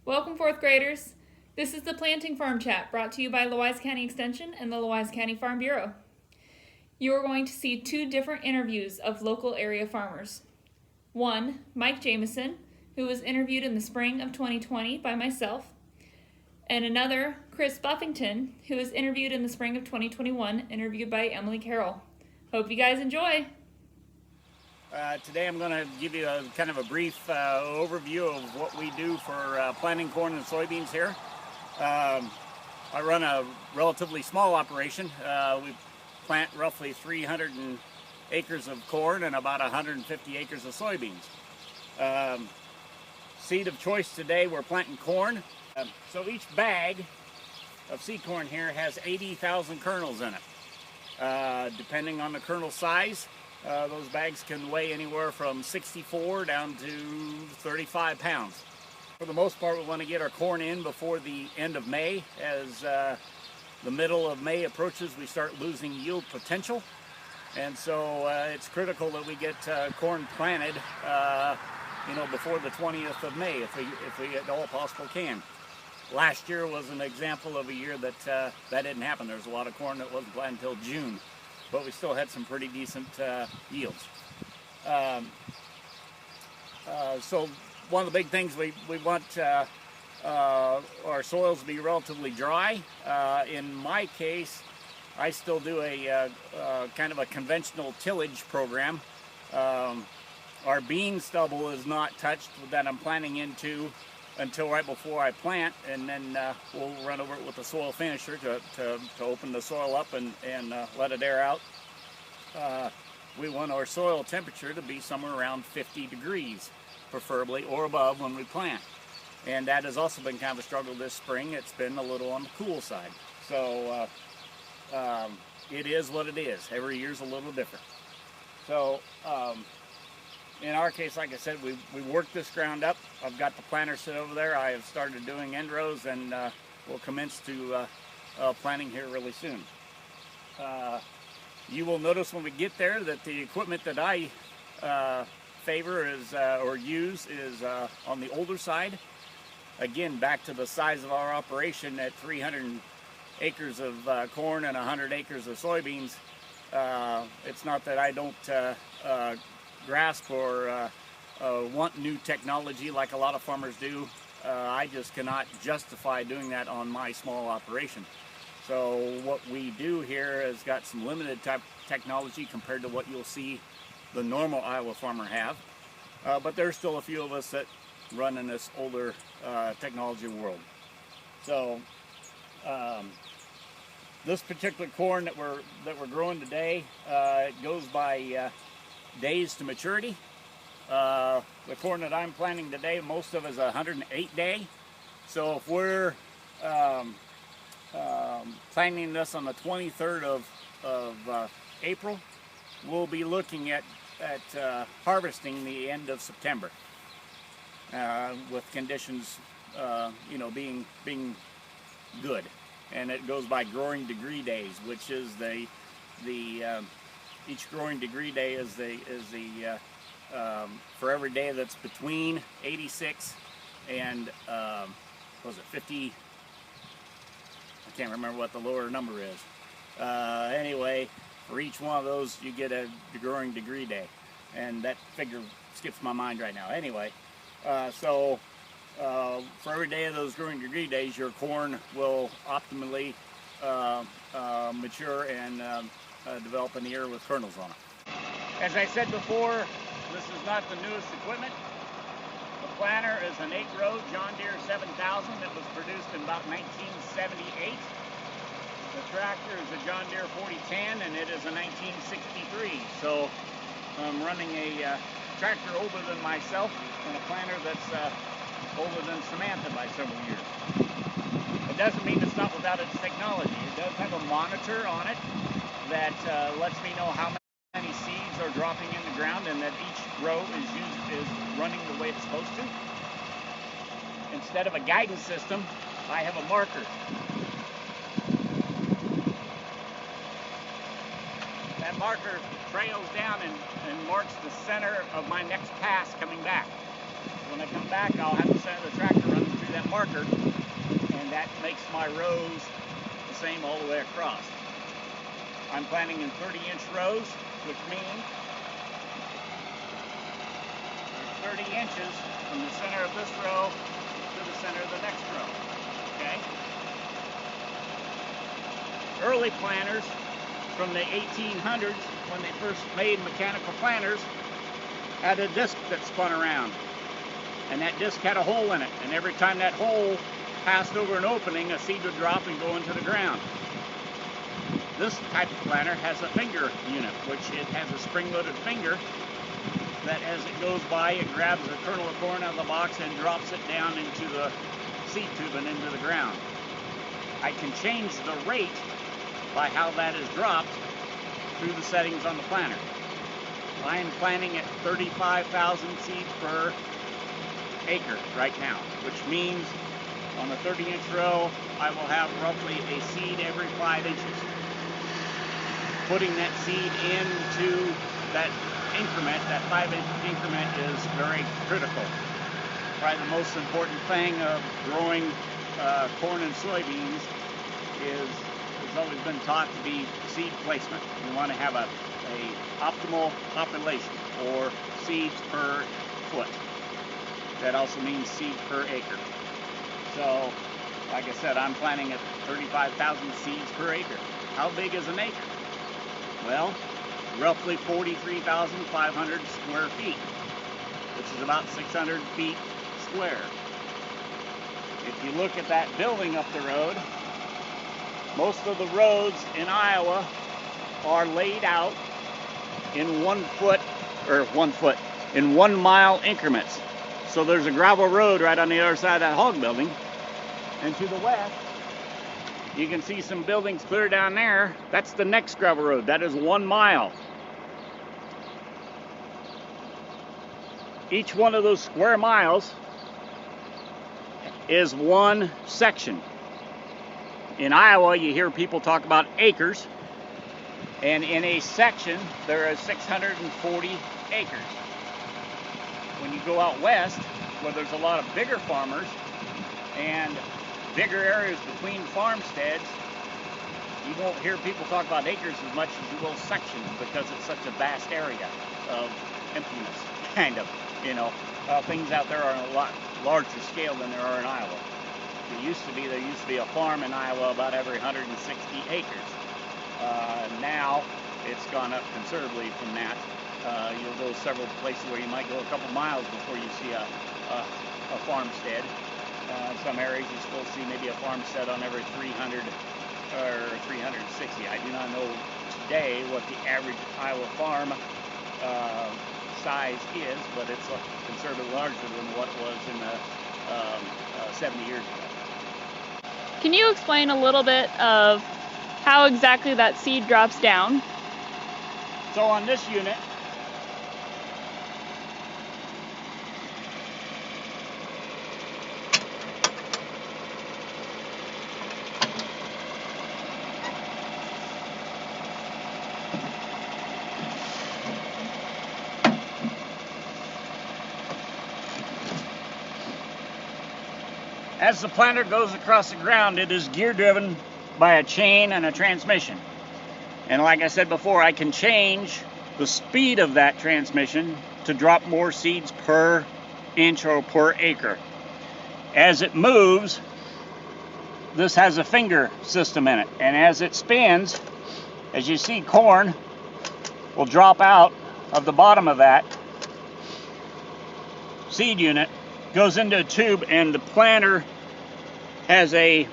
Welcome, fourth graders. This is the Planting Farm Chat brought to you by Lewis County Extension and the Lewis County Farm Bureau. You are going to see two different interviews of local area farmers. One, Mike Jamison, who was interviewed in the spring of 2020 by myself, and another, Chris Buffington, who was interviewed in the spring of 2021, interviewed by Emily Carroll. Hope you guys enjoy. Today I'm going to give you a kind of a brief overview of what we do for planting corn and soybeans here. I run a relatively small operation. We plant roughly 300 acres of corn and about 150 acres of soybeans. Seed of choice today, we're planting corn. So each bag of seed corn here has 80,000 kernels in it. Depending on the kernel size, those bags can weigh anywhere from 64 down to 35 pounds. For the most part, we want to get our corn in before the end of May. As the middle of May approaches, we start losing yield potential. And so it's critical that we get corn planted before the 20th of May if we at all possible can. Last year was an example of a year that that didn't happen. There was a lot of corn that wasn't planted until June, but we still had some pretty decent yields. So one of the big things we want our soils to be relatively dry. In my case, I still do a kind of a conventional tillage program. Our bean stubble is not touched that I'm planting into until right before I plant, and then we'll run over it with a soil finisher to open the soil up and let it air out. We want our soil temperature to be somewhere around 50 degrees, preferably, or above when we plant. And that has also been kind of a struggle this spring. It's been a little on the cool side. So it is what it is. Every year's a little different. So in our case, like I said, we worked this ground up. I've got the planter sit over there. I have started doing end rows, and we'll commence to planting here really soon. You will notice when we get there that the equipment that I favor is or use is on the older side. Again, back to the size of our operation at 300 acres of corn and 100 acres of soybeans. It's not that I don't grasp or want new technology like a lot of farmers do. I just cannot justify doing that on my small operation. So what we do here has got some limited type technology compared to what you'll see the normal Iowa farmer have. But there's still a few of us that run in this older technology world. So this particular corn that we're growing today, it goes by days to maturity. The corn that I'm planting today, most of it is 108 day. So if we're planting this on the 23rd of April, we'll be looking at harvesting the end of September, with conditions being good. And it goes by growing degree days, which is each growing degree day is the for every day that's between 86 and 50. I can't remember what the lower number is. Anyway, for each one of those you get a growing degree day, and that figure skips my mind right now. Anyway, so for every day of those growing degree days, your corn will optimally mature and develop an ear with kernels on it. As I said before, this is not the newest equipment. The planter is an 8-row John Deere 7000 that was produced in about 1978. The tractor is a John Deere 4010, and it is a 1963. So I'm running a tractor older than myself and a planter that's older than Samantha by several years. It doesn't mean it's not without its technology. It does have a monitor on it that lets me know how many seeds are dropping in the ground, and that each row is running the way it's supposed to. Instead of a guidance system, I have a marker. That marker trails down and marks the center of my next pass coming back. When I come back, I'll have the center of the tractor running through that marker. darker, and that makes my rows the same all the way across. I'm planting in 30-inch rows, which means there's 30 inches from the center of this row to the center of the next row. Okay? Early planters from the 1800s, when they first made mechanical planters, had a disc that spun around, and that disc had a hole in it, and every time that hole passed over an opening, a seed would drop and go into the ground. This type of planter has a finger unit, which it has a spring-loaded finger that as it goes by, it grabs a kernel of corn out of the box and drops it down into the seed tube and into the ground. I can change the rate by how that is dropped through the settings on the planter. I am planting at 35,000 seeds per acre right now, which means on a 30-inch row, I will have roughly a seed every 5 inches. Putting that seed into that increment, that 5-inch increment, is very critical. Probably the most important thing of growing corn and soybeans is, it's always been taught to be seed placement. You want to have a optimal population, or seeds per foot. That also means seed per acre. So, like I said, I'm planting at 35,000 seeds per acre. How big is an acre? Well, roughly 43,500 square feet, which is about 600 feet square. If you look at that building up the road, most of the roads in Iowa are laid out in 1 mile increments. So there's a gravel road right on the other side of that hog building, and to the west you can see some buildings clear down there. That's the next gravel road. That is 1 mile. Each one of those square miles is one section. In Iowa, you hear people talk about acres, and in a section there are 640 acres. When you go out west, where there's a lot of bigger farmers and bigger areas between farmsteads, you won't hear people talk about acres as much as you will sections, because it's such a vast area of emptiness, kind of, you know. Things out there are on a lot larger scale than there are in Iowa. There used to be a farm in Iowa about every 160 acres. Now it's gone up considerably from that. You'll go several places where you might go a couple miles before you see a farmstead. In some areas you still see maybe a farmstead on every 300 or 360. I do not know today what the average Iowa farm size is, but it's considerably larger than what it was in the 70 years ago. Can you explain a little bit of how exactly that seed drops down? So on this unit, as the planter goes across the ground, it is gear driven by a chain and a transmission. And like I said before, I can change the speed of that transmission to drop more seeds per inch or per acre. As it moves, this has a finger system in it, and as it spins, as you see, corn will drop out of the bottom of that seed unit, goes into a tube, and the planter has a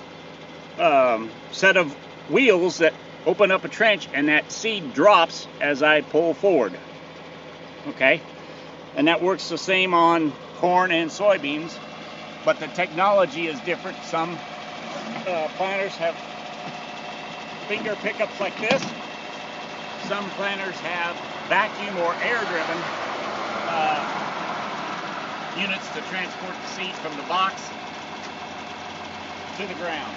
set of wheels that open up a trench, and that seed drops as I pull forward. Okay, and that works the same on corn and soybeans, but the technology is different. Some planters have finger pickups like this. Some planters have vacuum or air-driven units to transport the seed from the box to the ground.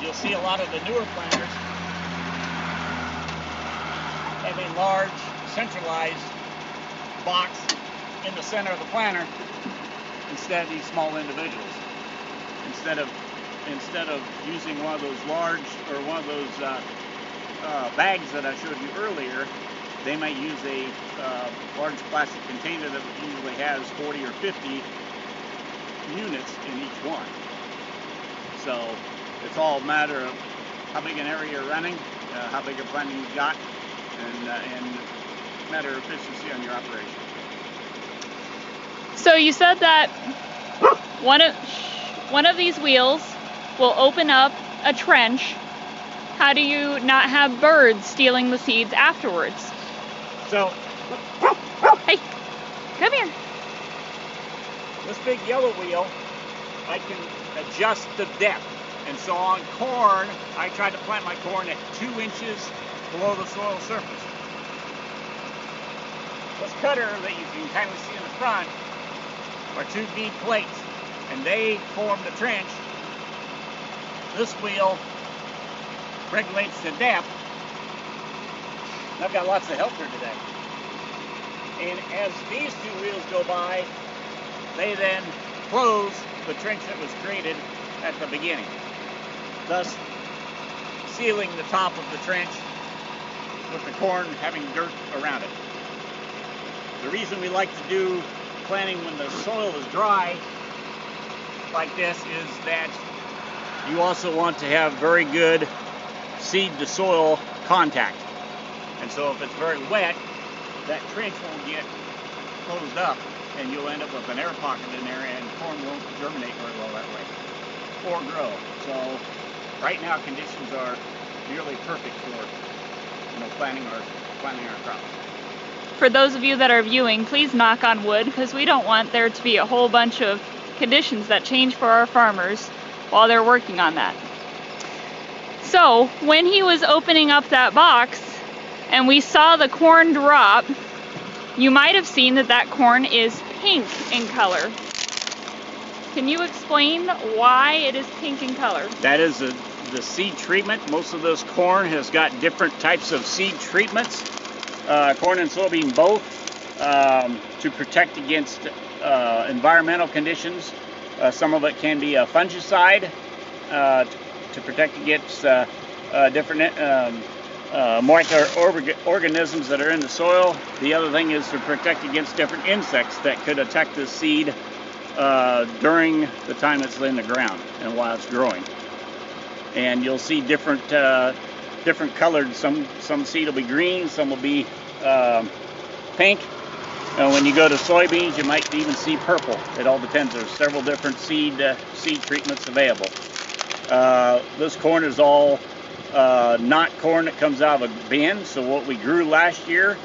You'll see a lot of the newer planters have a large centralized box in the center of the planter instead of these small individuals. instead of using one of those large or one of those bags that I showed you earlier, they might use a large plastic container that usually has 40 or 50 units in each one. So it's all a matter of how big an area you're running, how big a planting you've got, and matter of efficiency on your operation. So you said that one of these wheels will open up a trench. How do you not have birds stealing the seeds afterwards? So, hey, come here. This big yellow wheel, I can adjust the depth. And so on corn, I tried to plant my corn at 2 inches below the soil surface. This cutter that you can kind of see in the front are 2 bead plates, and they form the trench. This wheel regulates the depth. I've got lots of help here today. And as these 2 wheels go by, they then close the trench that was created at the beginning, thus sealing the top of the trench with the corn having dirt around it. The reason we like to do planting when the soil is dry like this is that you also want to have very good seed to soil contact. And so if it's very wet, that trench won't get closed up and you'll end up with an air pocket in there and corn won't germinate very well that way or grow. So right now conditions are nearly perfect for planting our crops. For those of you that are viewing, please knock on wood, because we don't want there to be a whole bunch of conditions that change for our farmers while they're working on that. So when he was opening up that box and we saw the corn drop, you might have seen that that corn is pink in color. Can you explain why it is pink in color? That is the seed treatment. Most of this corn has got different types of seed treatments, corn and soybean both, to protect against environmental conditions. Some of it can be a fungicide to protect against different microorganisms that are in the soil. The other thing is to protect against different insects that could attack the seed during the time it's in the ground and while it's growing. And you'll see different colored. Some seed will be green, some will be pink. And when you go to soybeans, you might even see purple. It all depends. There's several different seed treatments available. This corn is all not corn that comes out of a bin. So what we grew last year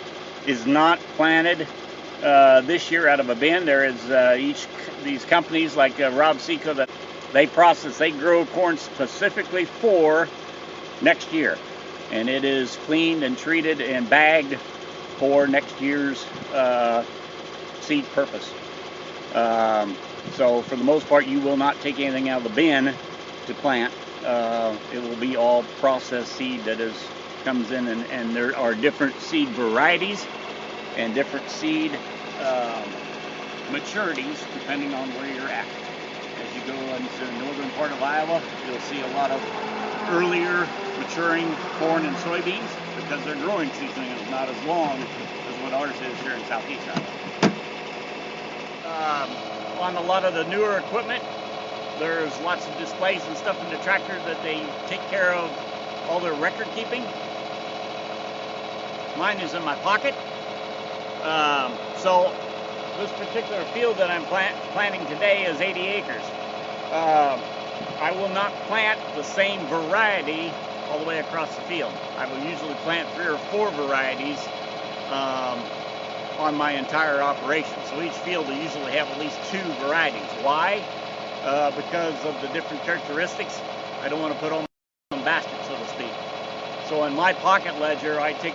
is not planted this year out of a bin. There is these companies like Rob Seco that they grow corn specifically for next year, and it is cleaned and treated and bagged for next year's seed purpose. So for the most part, you will not take anything out of the bin to plant. It will be all processed seed that comes in, and there are different seed varieties and different seed maturities depending on where you're at. As you go into the northern part of Iowa, you'll see a lot of earlier maturing corn and soybeans because their growing season is not as long as what ours is here in southeast Iowa. On a lot of the newer equipment, there's lots of displays and stuff in the tractor that they take care of all their record keeping. Mine is in my pocket. So this particular field that I'm planting today is 80 acres. I will not plant the same variety all the way across the field. I will usually plant 3 or 4 varieties on my entire operation. So each field will usually have at least 2 varieties. Why? Because of the different characteristics. I don't want to put all in one basket, so to speak. So in my pocket ledger, I take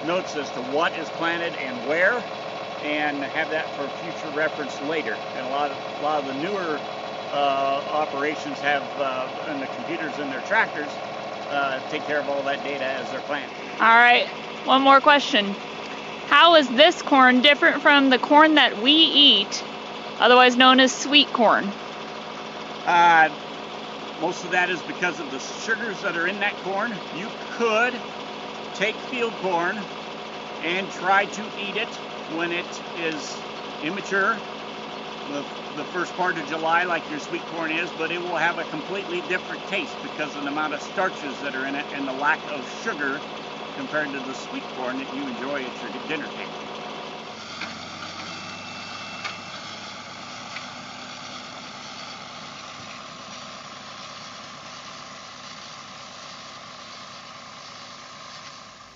notes as to what is planted and where, and have that for future reference later. And a lot of the newer operations have, and the computers in their tractors take care of all that data as they're planting. All right, one more question. How is this corn different from the corn that we eat, otherwise known as sweet corn? Most of that is because of the sugars that are in that corn. You could take field corn and try to eat it when it is immature, the first part of July, like your sweet corn is, but it will have a completely different taste because of the amount of starches that are in it and the lack of sugar compared to the sweet corn that you enjoy at your dinner table.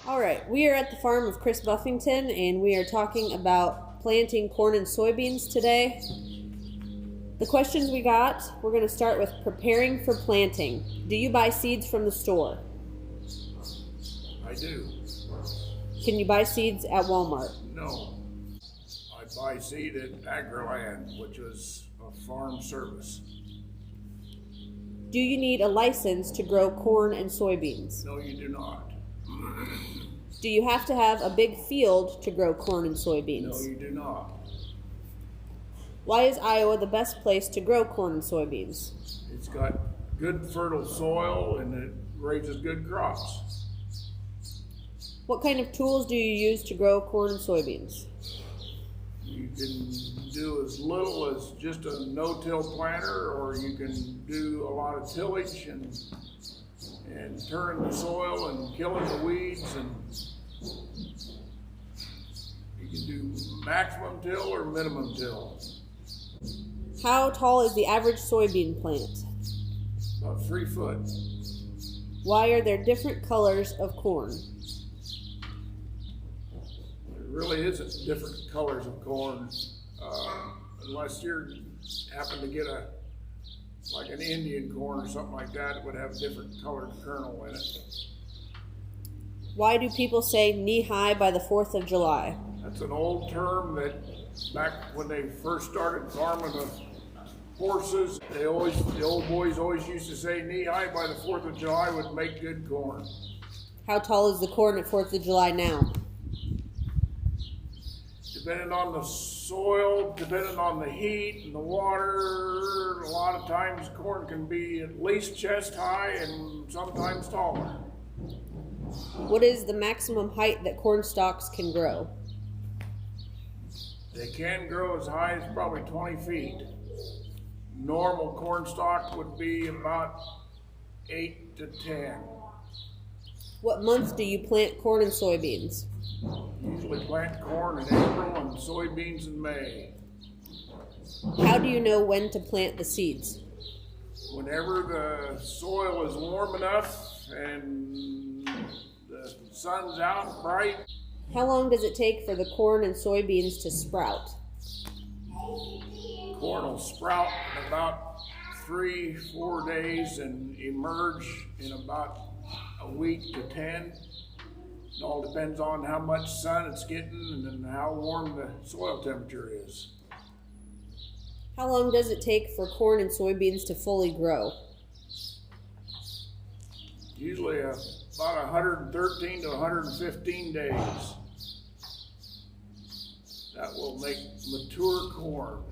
All right, we are at the farm of Chris Buffington, and we are talking about planting corn and soybeans today. The questions we got, we're going to start with preparing for planting. Do you buy seeds from the store? I do. Can you buy seeds at Walmart? No. I buy seed at AgriLand, which is a farm service. Do you need a license to grow corn and soybeans? No, you do not. Do you have to have a big field to grow corn and soybeans? No, you do not. Why is Iowa the best place to grow corn and soybeans? It's got good fertile soil and it raises good crops. What kind of tools do you use to grow corn and soybeans? You can do as little as just a no-till planter, or you can do a lot of tillage and turning the soil and killing the weeds, and you can do maximum till or minimum till. How tall is the average soybean plant? About 3 foot. Why are there different colors of corn? There really isn't different colors of corn, unless you happen to get like an Indian corn or something like that. It would have a different colored kernel in it. Why do people say knee-high by the 4th of July? That's an old term that back when they first started farming the horses, the old boys always used to say knee-high by the 4th of July would make good corn. How tall is the corn at 4th of July now? Depending on the soil, depending on the heat and the water, a lot of times corn can be at least chest high and sometimes taller. What is the maximum height that corn stalks can grow? They can grow as high as probably 20 feet. Normal corn stalk would be about 8 to 10. What month do you plant corn and soybeans? Usually plant corn in April and soybeans in May. How do you know when to plant the seeds? Whenever the soil is warm enough and the sun's out bright. How long does it take for the corn and soybeans to sprout? Corn will sprout in about 3-4 days and emerge in about a week to 10. It all depends on how much sun it's getting and how warm the soil temperature is. How long does it take for corn and soybeans to fully grow? Usually about 113 to 115 days. That will make mature corn.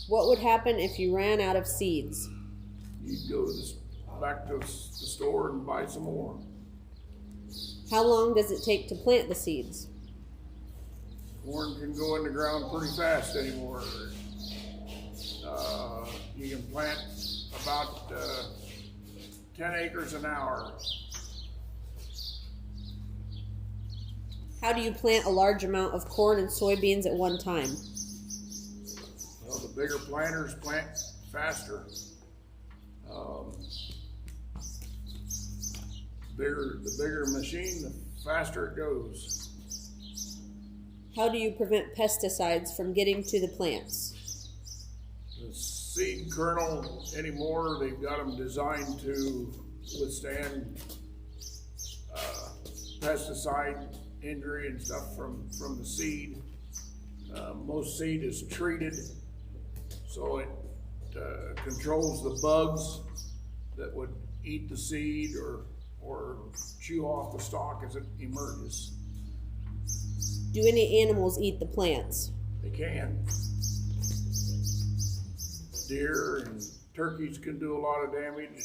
What would happen if you ran out of seeds? You'd go back to the store and buy some more. How long does it take to plant the seeds? Corn can go in the ground pretty fast anymore. You can plant about 10 acres an hour. How do you plant a large amount of corn and soybeans at one time? Well, the bigger planters plant faster. The bigger machine, the faster it goes. How do you prevent pesticides from getting to the plants? The seed kernel anymore, they've got them designed to withstand pesticide injury and stuff from the seed. Most seed is treated, so it controls the bugs that would eat the seed or chew off the stalk as it emerges. Do any animals eat the plants? They can. deer and turkeys can do a lot of damage.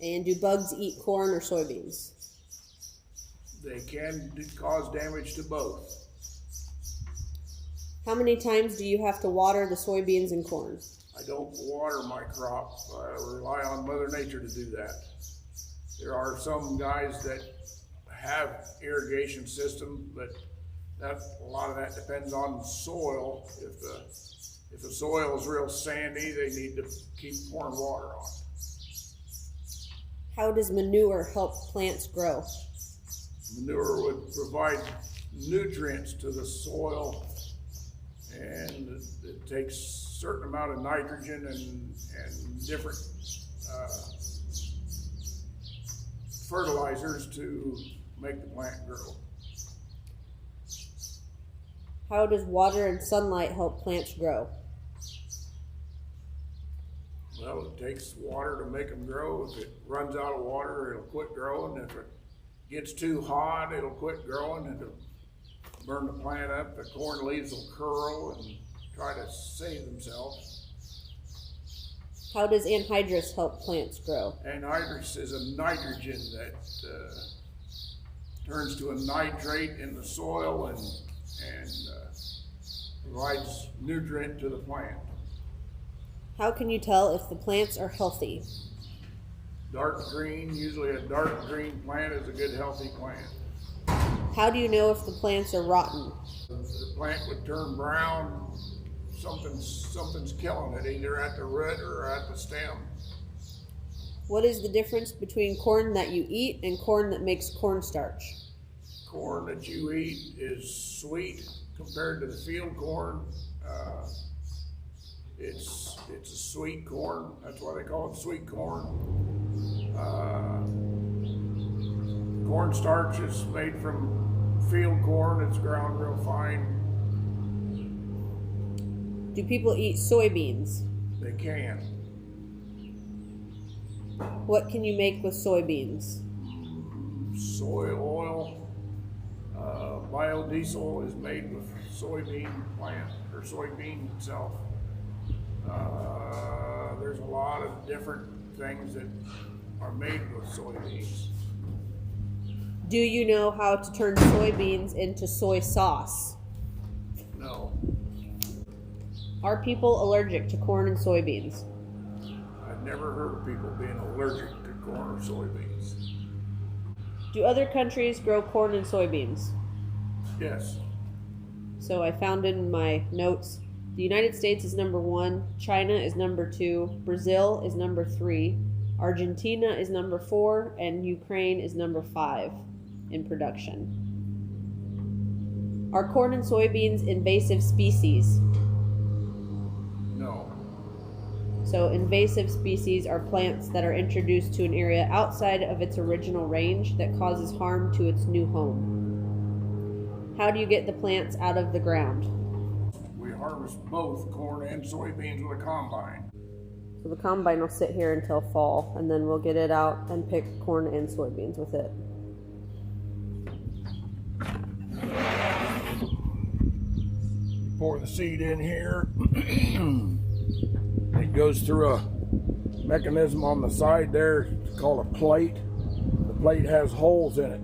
And do bugs eat corn or soybeans? They can cause damage to both. How many times do you have to water the soybeans and corn? I don't water my crop. I rely on Mother Nature to do that. There are some guys that have irrigation system, but a lot of that depends on the soil. If the soil is real sandy, they need to keep pouring water on. How does manure help plants grow? Manure would provide nutrients to the soil, and it takes a certain amount of nitrogen and different fertilizers to make the plant grow. How does water and sunlight help plants grow? Well, it takes water to make them grow. If it runs out of water, it'll quit growing. If it gets too hot, it'll quit growing and it'll burn the plant up. The corn leaves will curl and try to save themselves. How does anhydrous help plants grow? Anhydrous is a nitrogen that turns to a nitrate in the soil and provides nutrient to the plant. How can you tell if the plants are healthy? Dark green, usually a dark green plant is a good healthy plant. How do you know if the plants are rotten? The plant would turn brown, something's killing it, either at the root or at the stem. What is the difference between corn that you eat and corn that makes cornstarch? Corn that you eat is sweet compared to the field corn. It's a sweet corn. That's why they call it sweet corn. Cornstarch is made from field corn. It's ground real fine. Do people eat soybeans? They can. What can you make with soybeans? Soy oil. Biodiesel is made with soybean plant or soybean itself. There's a lot of different things that are made with soybeans. Do you know how to turn soybeans into soy sauce? No. Are people allergic to corn and soybeans? I've never heard of people being allergic to corn or soybeans. Do other countries grow corn and soybeans? Yes. So I found in my notes, the United States is number 1, China is number 2, Brazil is number 3, Argentina is number 4, and Ukraine is number 5 in production. Are corn and soybeans invasive species? No. So invasive species are plants that are introduced to an area outside of its original range that causes harm to its new home. How do you get the plants out of the ground? We harvest both corn and soybeans with a combine. So the combine will sit here until fall, and then we'll get it out and pick corn and soybeans with it. Pour the seed in here. It goes through a mechanism on the side there called a plate. The plate has holes in it.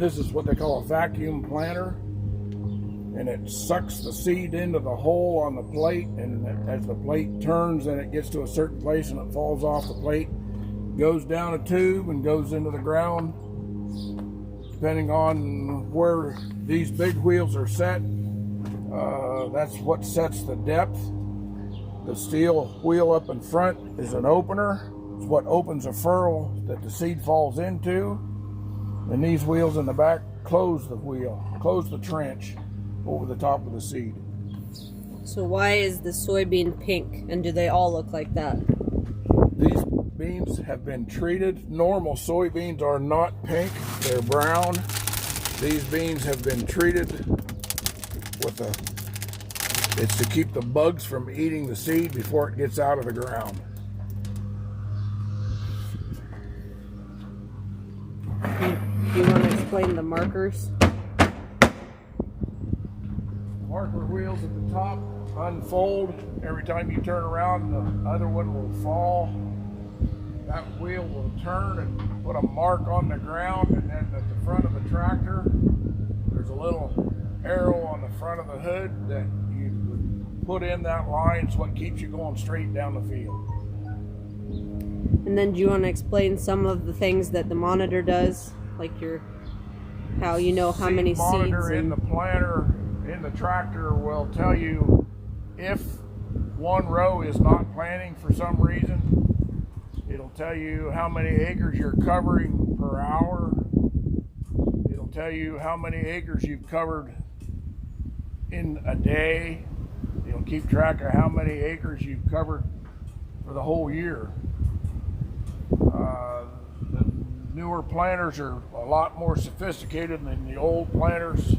This is what they call a vacuum planter, and it sucks the seed into the hole on the plate, and as the plate turns and it gets to a certain place and it falls off the plate, goes down a tube and goes into the ground. Depending on where these big wheels are set, that's what sets the depth. The steel wheel up in front is an opener. It's what opens a furrow that the seed falls into. And these wheels in the back close the wheel, close the trench over the top of the seed. So why is the soybean pink, and do they all look like that? These beans have been treated. Normal soybeans are not pink, they're brown. These beans have been treated with it's to keep the bugs from eating the seed before it gets out of the ground. Do you want to explain the markers? marker wheels at the top unfold. Every time you turn around, the other one will fall. That wheel will turn and put a mark on the ground, and then at the front of the tractor, there's a little arrow on the front of the hood that you put in that line. It's what keeps you going straight down the field. And then do you want to explain some of the things that the monitor does? Like how you know how many seeds? Monitor in the planter, in the tractor, will tell you if one row is not planting for some reason. It'll tell you how many acres you're covering per hour. It'll tell you how many acres you've covered in a day. It'll keep track of how many acres you've covered for the whole year. The newer planters are a lot more sophisticated than the old planters,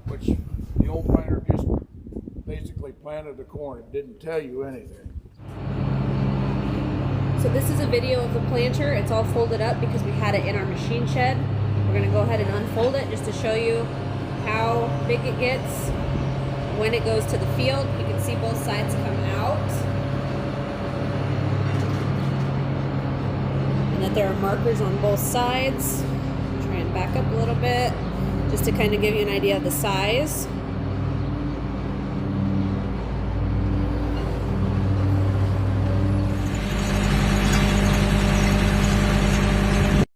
which the old planter just basically planted the corn. It didn't tell you anything. So this is a video of the planter. It's all folded up because we had it in our machine shed. We're going to go ahead and unfold it just to show you how big it gets when it goes to the field. You can see both sides come out, and that there are markers on both sides. Try and back up a little bit just to kind of give you an idea of the size.